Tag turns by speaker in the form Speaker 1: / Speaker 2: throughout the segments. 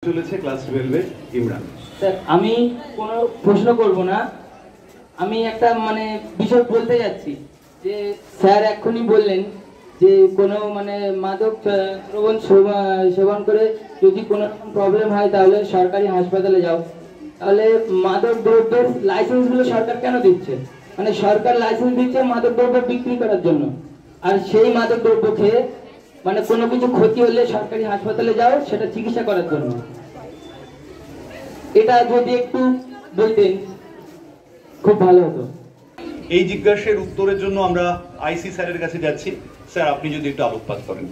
Speaker 1: চলেছে ক্লাস 12 এর ইমরান।
Speaker 2: স্যার আমি কোনো প্রশ্ন করব না, আমি একটা বিষয় বলতে যাচ্ছি যে স্যার এক্ষুনি বললেন যে কোনো মাদক দ্রব্য সেবন করে যদি কোনো প্রবলেম হয় তাহলে সরকারি হাসপাতালে যাও। তাহলে মাদক দ্রব্যের লাইসেন্সগুলো সরকার কেন দিচ্ছে? সরকার লাইসেন্স দিচ্ছে মাদক দ্রব্য বিক্রি করার জন্য, আর সেই মাদক দ্রব্য খেয়ে কোনো কিছু ক্ষতি হলে সরকারি হাসপাতালে যাও সেটা চিকিৎসা করার জন্য। এটা যদি একটু বলতেন খুব ভালো হতো।
Speaker 3: এই জিজ্ঞাসার উত্তরের জন্য আমরা আইসি স্যারের কাছে যাচ্ছি। স্যার, আপনি যদি একটু আলোকপাত করেন।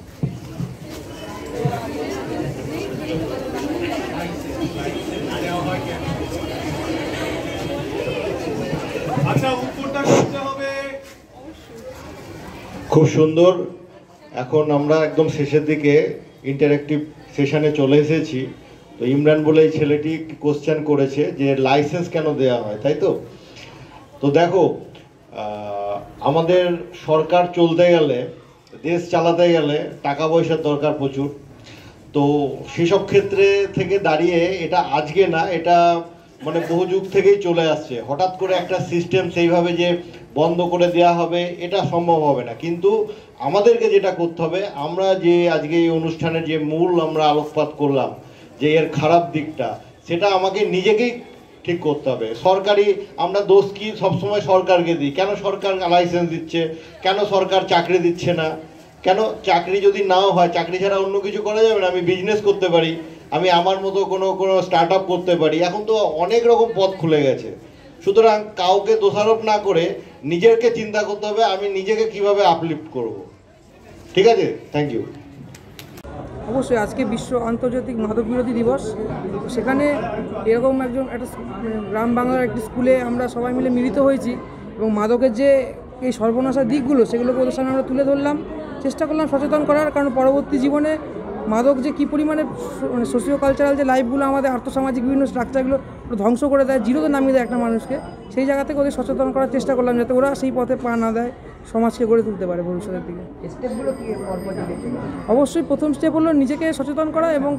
Speaker 4: আচ্ছা, উত্তরটা করতে হবে।
Speaker 5: খুব সুন্দর। এখন আমরা একদম শেষের দিকে ইন্টারঅ্যাক্টিভ সেশনে চলে এসেছি। তো ইমরান বলে এই ছেলেটি কোশ্চেন করেছে যে লাইসেন্স কেন দেওয়া হয়, তাই তো? তো দেখো, আমাদের সরকার চলতে গেলে, দেশ চালাতে গেলে টাকা পয়সার দরকার প্রচুর। তো সেসব ক্ষেত্রে থেকে দাঁড়িয়ে এটা আজকে না, এটা বহু যুগ থেকেই চলে আসছে। হঠাৎ করে একটা সিস্টেম সেইভাবে যে বন্ধ করে দেওয়া হবে এটা সম্ভব হবে না। কিন্তু আমাদেরকে যেটা করতে হবে, আমরা যে আজকে এই অনুষ্ঠানের যে মূল আমরা আলোকপাত করলাম যে এর খারাপ দিকটা, সেটা আমাকে নিজেকেই ঠিক করতে হবে। সরকারি আমরা দোষ কি সবসময় সরকারকে দিই? কেন সরকার লাইসেন্স দিচ্ছে? কেন সরকার চাকরি দিচ্ছে না? কেন চাকরি যদি নাও হয়, চাকরি ছাড়া অন্য কিছু করা যাবে না? আমি বিজনেস করতে পারি, আমি আমার মতো কোনো স্টার্ট আপ করতে পারি। এখন তো অনেক রকম পথ খুলে গেছে। সুতরাং কাউকে দোষারোপ না করে নিজেকে চিন্তা করতে হবে আমি নিজেকে কিভাবে আপলিফট করব। ঠিক আছে, থ্যাংক ইউ।
Speaker 6: অবশ্যই আজকে বিশ্ব আন্তর্জাতিক মাদক বিরোধী দিবস। সেখানে এরকম একটা গ্রাম বাংলার একটি স্কুলে আমরা সবাই মিলে মিলিত হয়েছি এবং মাদকের যে এই সর্বনাশার দিকগুলো সেগুলোকে ওদের সামনে আমরা তুলে ধরলাম, চেষ্টা করলাম সচেতন করার। কারণ পরবর্তী জীবনে মাদক যে কী পরিমাণে সোশিও কালচারাল যে লাইফগুলো, আমাদের আর্থসামাজিক বিভিন্ন স্ট্রাকচারগুলো ধ্বংস করে দেয়, জিরোতে নামিয়ে দেয় একটা মানুষকে, সেই জায়গা থেকে ওদের সচেতন করার চেষ্টা করলাম যাতে ওরা সেই পথে পা না দেয়, সমাজকে গড়ে তুলতে পারে ভবিষ্যতের দিকে।
Speaker 2: স্টেপগুলো কি?
Speaker 6: অবশ্যই প্রথম স্টেপ হলো নিজেকে সচেতন করা এবং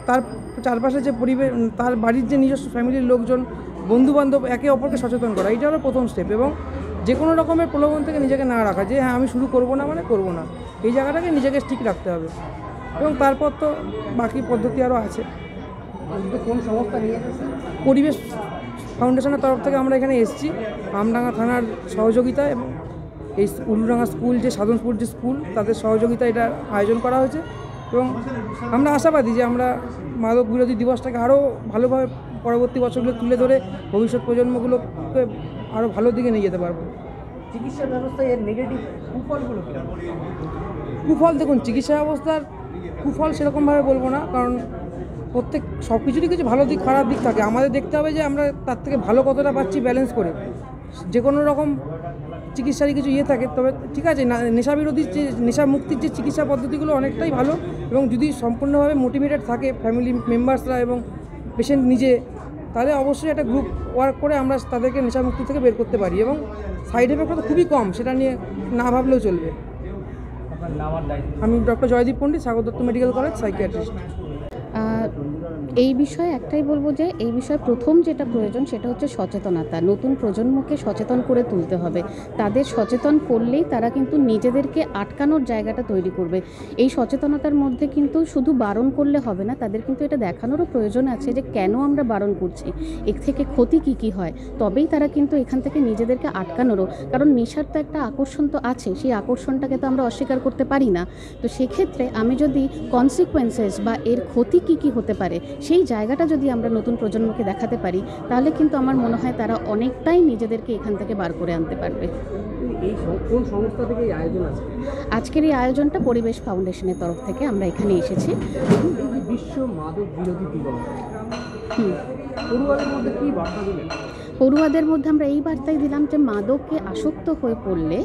Speaker 6: তার চারপাশে যে পরিবেশ, তার বাড়ির যে নিজস্ব ফ্যামিলির লোকজন, বন্ধুবান্ধব, একে অপরকে সচেতন করা, এইটা হলো প্রথম স্টেপ। এবং যে কোনো রকমের প্রলোভন থেকে নিজেকে না রাখা, যে হ্যাঁ আমি শুরু করবো না করবো না, এই জায়গাটাকে নিজেকে ঠিক রাখতে হবে। এবং তারপর তো বাকি পদ্ধতি আরও আছে।
Speaker 2: কোন সংস্থা নিয়ে?
Speaker 6: পরিবেশ ফাউন্ডেশনের তরফ থেকে আমরা এখানে এসেছি, আমডাঙ্গা থানার সহযোগিতা এবং এই উলুডাঙ্গা স্কুল, যে সাধনপুর যে স্কুল, তাদের সহযোগিতা এটা আয়োজন করা হয়েছে। এবং আমরা আশাবাদী যে আমরা মাদক বিরোধী দিবসটাকে আরও ভালোভাবে পরবর্তী বছরগুলো তুলে ধরে ভবিষ্যৎ প্রজন্মগুলোকে আরও ভালো দিকে নিয়ে যেতে পারবো।
Speaker 2: চিকিৎসা ব্যবস্থায় এর নেগেটিভ কুফলগুলো কি?
Speaker 6: কুফল দেখুন, চিকিৎসা ব্যবস্থার কুফল সেরকমভাবে বলবো না, কারণ সব কিছুরই কিছু ভালো দিক খারাপ দিক থাকে। আমাদের দেখতে হবে যে আমরা তার থেকে ভালো কতটা পাচ্ছি ব্যালেন্স করে। যে কোনো রকম চিকিৎসারই কিছু থাকে, তবে ঠিক আছে, নেশা বিরোধী যে নেশা মুক্তির যে চিকিৎসা পদ্ধতিগুলো অনেকটাই ভালো, এবং যদি সম্পূর্ণভাবে মোটিভেটেড থাকে ফ্যামিলি মেম্বার্সরা এবং পেশেন্ট নিজে, তাহলে অবশ্যই একটা গ্রুপ ওয়ার্ক করে আমরা তাদেরকে নেশা মুক্তি থেকে বের করতে পারি। এবং সাইড এফেক্টটা তো খুবই কম, সেটা নিয়ে না ভাবলেও চলবে। আমি ডক্টর জয়দীপ পণ্ডিত, Sagar Dutta medical college, psychiatrist.
Speaker 7: এই বিষয়ে একটাই বলবো যে এই বিষয়ে প্রথম যেটা প্রয়োজন সেটা হচ্ছে সচেতনতা। নতুন প্রজন্মকে সচেতন করে তুলতে হবে। তাদের সচেতন করলেই তারা কিন্তু নিজেদেরকে আটকানোর জায়গাটা তৈরি করবে। এই সচেতনতার মধ্যে কিন্তু শুধু বারণ করলে হবে না, তাদের কিন্তু এটা দেখানোরও প্রয়োজন আছে যে কেন আমরা বারণ করছি, এর থেকে ক্ষতি কী কী হয়। তবেই তারা কিন্তু এখান থেকে নিজেদেরকে আটকানোরও, কারণ নেশার তো একটা আকর্ষণ তো আছে, সেই আকর্ষণটাকে তো আমরা অস্বীকার করতে পারি না। তো সেক্ষেত্রে আমি যদি কনসিকুয়েন্সেস বা এর ক্ষতি কী কী হতে পারে সেই জায়গাটা যদি আমরা নতুন প্রজন্মকে দেখাতে পারি, তাহলে কিন্তু আমার মনে হয় তারা অনেকটাই নিজেদেরকে এখান থেকে বার করে আনতে পারবে।
Speaker 2: এই কোন সংস্থা থেকে এই আয়োজন আছে?
Speaker 7: আজকের এই আয়োজনটা পরিবেশ ফাউন্ডেশনের তরফ থেকে আমরা এখানে এসেছি।
Speaker 2: বিশ্ব মাদক বিরোধী দিবস, পড়ুয়াদের মধ্যে কি বার্তা দিলেন?
Speaker 7: পড়ুয়াদের মধ্যে আমরা এই বার্তাই দিলাম যে মাদককে আসক্ত হয়ে পড়লে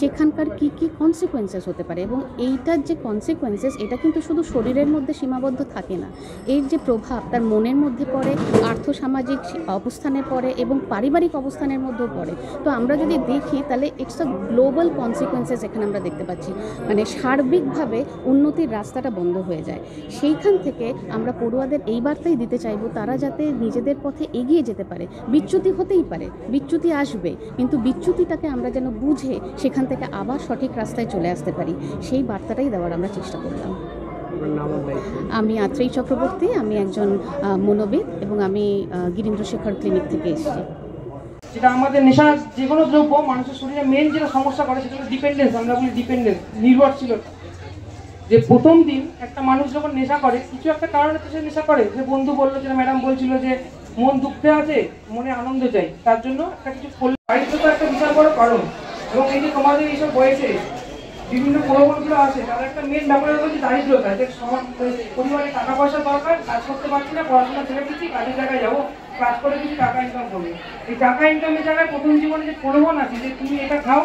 Speaker 7: সেখানকার কি কি কনসিকোয়েন্সেস হতে পারে, এবং এইটার যে কনসিকোয়েন্সেস এটা কিন্তু শুধু শরীরের মধ্যে সীমাবদ্ধ থাকে না, এর যে প্রভাব তার মনের মধ্যে পড়ে, আর্থসামাজিক অবস্থানে পড়ে এবং পারিবারিক অবস্থানের মধ্যেও পড়ে। তো আমরা যদি দেখি তাহলে ইটস আ গ্লোবাল কনসিকোয়েন্সেস এখানে আমরা দেখতে পাচ্ছি, মানে সার্বিকভাবে উন্নতির রাস্তাটা বন্ধ হয়ে যায়। সেইখান থেকে আমরা পড়ুয়াদের এই বার্তাই দিতে চাইব তারা যাতে নিজেদের পথে এগিয়ে যেতে পারে। বিচ্যুতি হতেই পারে, বিচ্যুতি আসবে, কিন্তু বিচ্যুতিটাকে আমরা যেন বুঝে সেখান থেকে আবার সঠিক রাস্তায় চলে আসতে পারি, সেই বার্তাটাই দেওয়ার আমরা চেষ্টা করলাম। আমি আত্রেয়ী চক্রবর্তী, আমি একজন মনোবিদ এবং আমি গিরীন্দ্রশেখর ক্লিনিক থেকে এসেছি।
Speaker 6: যেটা আমাদের নেশা যে কোনো দ্রব্য মানুষের শরীরে মেন যেটা সমস্যা করে সেটা হলো ডিপেন্ডেন্স, আমরা বলি ডিপেন্ডেন্স, নির্ভরশীলতা। যে প্রথম দিন একটা মানুষ যখন নেশা করে কিছু একটা কারণে তো সে নেশা করে, যে বন্ধু বললো, যেটা ম্যাডাম বলছিল যে মন দুঃখে আছে, মনে আনন্দ চাই, তার জন্য একটা কিছু করলে দারিদ্রতা একটা বিশাল বড় কারণ। এবং এই যে তোমাদের এইসব বয়সে বিভিন্ন প্রলোভনগুলো আছে তার একটা মেন ব্যাপার হচ্ছে দারিদ্রতা, যে পরিবারে টাকা পয়সা দরকার, কাজ করতে পারছি না, পড়াশোনা ছেড়ে দিচ্ছি, কাজের জায়গায় যাবো, কাজ করে কিছু টাকা ইনকাম করবো। এই টাকা ইনকামের জায়গায় প্রথম জীবনে যে প্রলোভন আছে যে তুমি এটা খাও